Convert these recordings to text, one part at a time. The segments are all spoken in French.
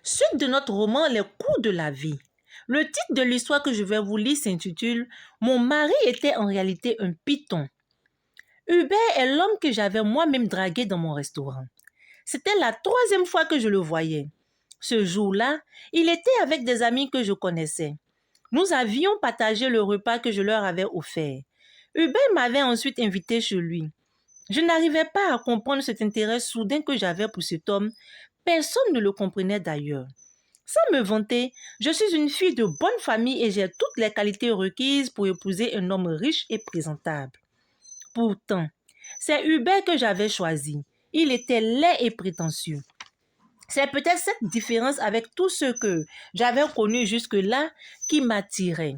Suite de notre roman Les coups de la vie. Le titre de l'histoire que je vais vous lire s'intitule « Mon mari était en réalité un python ». Hubert est l'homme que j'avais moi-même dragué dans mon restaurant. C'était la 3e fois que je le voyais. Ce jour-là, il était avec des amis que je connaissais. Nous avions partagé le repas que je leur avais offert. Hubert m'avait ensuite invité chez lui. Je n'arrivais pas à comprendre cet intérêt soudain que j'avais pour cet homme. Personne ne le comprenait d'ailleurs. Sans me vanter, je suis une fille de bonne famille et j'ai toutes les qualités requises pour épouser un homme riche et présentable. Pourtant, c'est Hubert que j'avais choisi. Il était laid et prétentieux. C'est peut-être cette différence avec tous ceux que j'avais connus jusque-là qui m'attirait.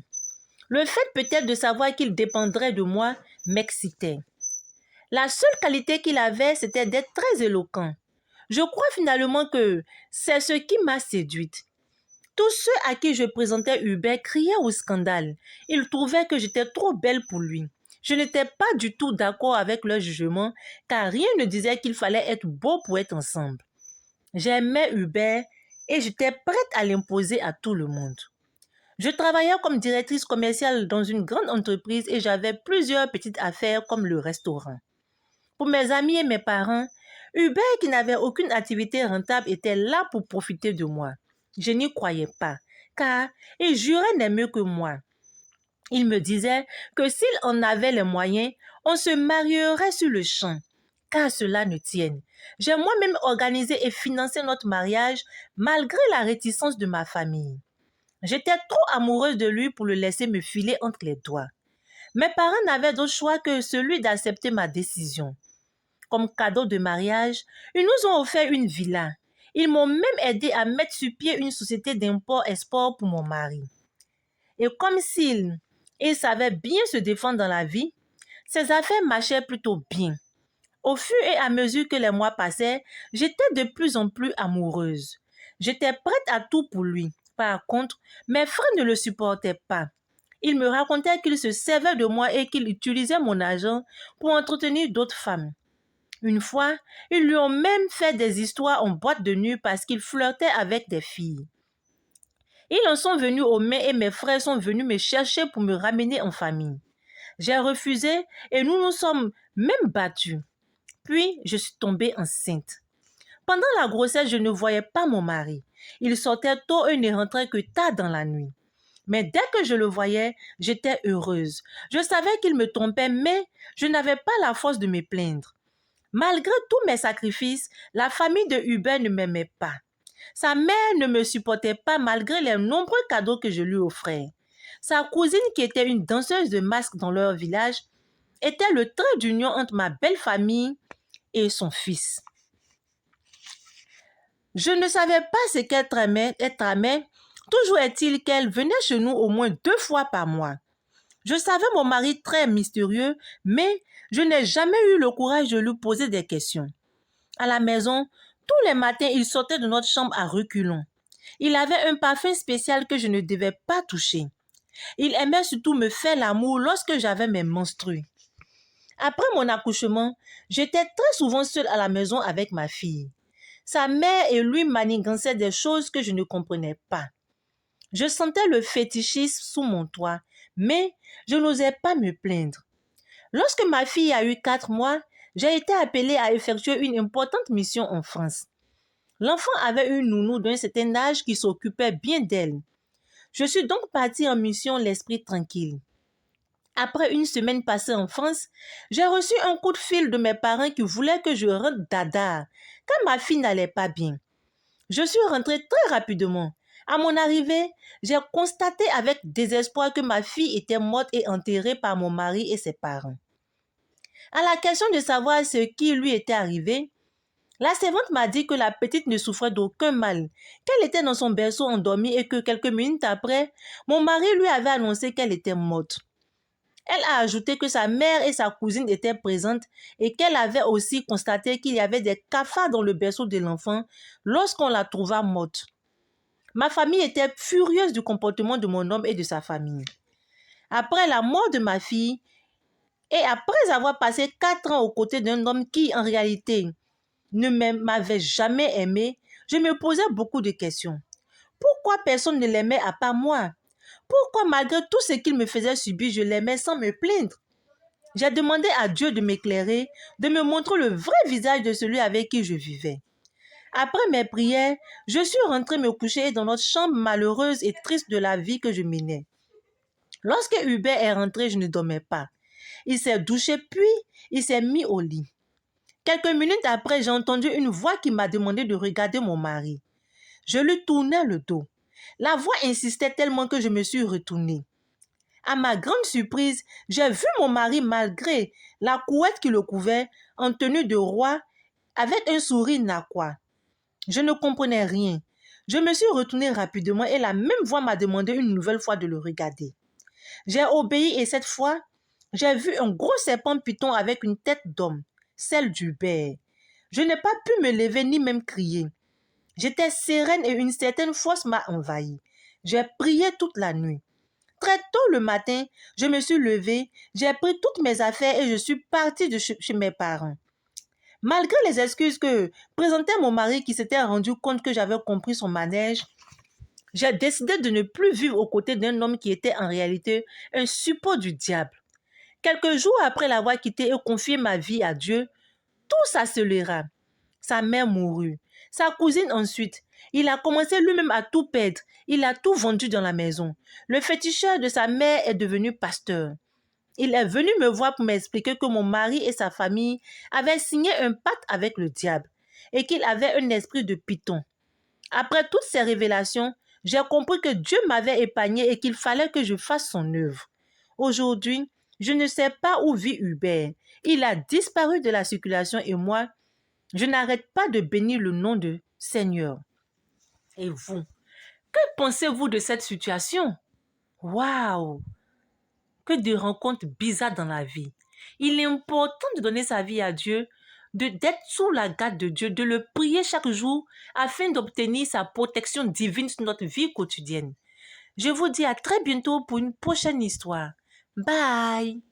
Le fait peut-être de savoir qu'il dépendrait de moi m'excitait. La seule qualité qu'il avait, c'était d'être très éloquent. Je crois finalement que c'est ce qui m'a séduite. Tous ceux à qui je présentais Hubert criaient au scandale. Ils trouvaient que j'étais trop belle pour lui. Je n'étais pas du tout d'accord avec leur jugement, car rien ne disait qu'il fallait être beau pour être ensemble. J'aimais Hubert et j'étais prête à l'imposer à tout le monde. Je travaillais comme directrice commerciale dans une grande entreprise et j'avais plusieurs petites affaires comme le restaurant. Pour mes amis et mes parents, Hubert, qui n'avait aucune activité rentable, était là pour profiter de moi. Je n'y croyais pas, car il jurait n'est mieux que moi. Il me disait que s'il en avait les moyens, on se marierait sur le champ. Qu'à cela ne tienne. J'ai moi-même organisé et financé notre mariage malgré la réticence de ma famille. J'étais trop amoureuse de lui pour le laisser me filer entre les doigts. Mes parents n'avaient d'autre choix que celui d'accepter ma décision. Comme cadeau de mariage, ils nous ont offert une villa. Ils m'ont même aidé à mettre sur pied une société d'import-export pour mon mari. Et comme s'il savait bien se défendre dans la vie, ses affaires marchaient plutôt bien. Au fur et à mesure que les mois passaient, j'étais de plus en plus amoureuse. J'étais prête à tout pour lui. Par contre, mes frères ne le supportaient pas. Ils me racontaient qu'il se servait de moi et qu'il utilisait mon argent pour entretenir d'autres femmes. Une fois, ils lui ont même fait des histoires en boîte de nuit parce qu'il flirtait avec des filles. Ils en sont venus aux mains et mes frères sont venus me chercher pour me ramener en famille. J'ai refusé et nous nous sommes même battus. Puis, je suis tombée enceinte. Pendant la grossesse, je ne voyais pas mon mari. Il sortait tôt et ne rentrait que tard dans la nuit. Mais dès que je le voyais, j'étais heureuse. Je savais qu'il me trompait, mais je n'avais pas la force de me plaindre. Malgré tous mes sacrifices, la famille de Hubert ne m'aimait pas. Sa mère ne me supportait pas malgré les nombreux cadeaux que je lui offrais. Sa cousine, qui était une danseuse de masque dans leur village, était le trait d'union entre ma belle famille et son fils. Je ne savais pas ce qu'elle tramait, toujours est-il qu'elle venait chez nous au moins 2 fois par mois. Je savais mon mari très mystérieux, mais je n'ai jamais eu le courage de lui poser des questions. À la maison, tous les matins, il sortait de notre chambre à reculons. Il avait un parfum spécial que je ne devais pas toucher. Il aimait surtout me faire l'amour lorsque j'avais mes menstrues. Après mon accouchement, j'étais très souvent seule à la maison avec ma fille. Sa mère et lui manigançaient des choses que je ne comprenais pas. Je sentais le fétichisme sous mon toit, mais je n'osais pas me plaindre. Lorsque ma fille a eu 4 mois, j'ai été appelée à effectuer une importante mission en France. L'enfant avait une nounou d'un certain âge qui s'occupait bien d'elle. Je suis donc partie en mission l'esprit tranquille. Après une semaine passée en France, j'ai reçu un coup de fil de mes parents qui voulaient que je rentre d'Adar, car ma fille n'allait pas bien. Je suis rentrée très rapidement. À mon arrivée, j'ai constaté avec désespoir que ma fille était morte et enterrée par mon mari et ses parents. À la question de savoir ce qui lui était arrivé, la servante m'a dit que la petite ne souffrait d'aucun mal, qu'elle était dans son berceau endormie et que quelques minutes après, mon mari lui avait annoncé qu'elle était morte. Elle a ajouté que sa mère et sa cousine étaient présentes et qu'elle avait aussi constaté qu'il y avait des cafards dans le berceau de l'enfant lorsqu'on la trouva morte. Ma famille était furieuse du comportement de mon homme et de sa famille. Après la mort de ma fille, et après avoir passé 4 ans aux côtés d'un homme qui, en réalité, ne m'avait jamais aimé, Je me posais beaucoup de questions. Pourquoi personne ne l'aimait à part moi? Pourquoi malgré tout ce qu'il me faisait subir, je l'aimais sans me plaindre? J'ai demandé à Dieu de m'éclairer, de me montrer le vrai visage de celui avec qui je vivais. Après mes prières, je suis rentrée me coucher dans notre chambre malheureuse et triste de la vie que je menais. Lorsque Hubert est rentré, je ne dormais pas. Il s'est douché puis il s'est mis au lit. Quelques minutes après, j'ai entendu une voix qui m'a demandé de regarder mon mari. Je lui tournais le dos. La voix insistait tellement que je me suis retournée. À ma grande surprise, j'ai vu mon mari malgré la couette qui le couvrait, en tenue de roi, avec un sourire narquois. Je ne comprenais rien. Je me suis retournée rapidement et la même voix m'a demandé une nouvelle fois de le regarder. J'ai obéi et cette fois, j'ai vu un gros serpent python avec une tête d'homme, celle d'Hubert. Je n'ai pas pu me lever ni même crier. J'étais sereine et une certaine force m'a envahie. J'ai prié toute la nuit. Très tôt le matin, je me suis levée, j'ai pris toutes mes affaires et je suis partie de chez mes parents. Malgré les excuses que présentait mon mari qui s'était rendu compte que j'avais compris son manège, j'ai décidé de ne plus vivre aux côtés d'un homme qui était en réalité un suppôt du diable. Quelques jours après l'avoir quitté et confié ma vie à Dieu, tout s'accéléra. Sa mère mourut. Sa cousine ensuite. Il a commencé lui-même à tout perdre. Il a tout vendu dans la maison. Le féticheur de sa mère est devenu pasteur. Il est venu me voir pour m'expliquer que mon mari et sa famille avaient signé un pacte avec le diable et qu'il avait un esprit de python. Après toutes ces révélations, j'ai compris que Dieu m'avait épargné et qu'il fallait que je fasse son œuvre. Aujourd'hui, je ne sais pas où vit Hubert. Il a disparu de la circulation et moi, je n'arrête pas de bénir le nom de Seigneur. Et vous, que pensez-vous de cette situation? Waouh! Que de rencontres bizarres dans la vie. Il est important de donner sa vie à Dieu, d'être sous la garde de Dieu, de le prier chaque jour afin d'obtenir sa protection divine sur notre vie quotidienne. Je vous dis à très bientôt pour une prochaine histoire. Bye!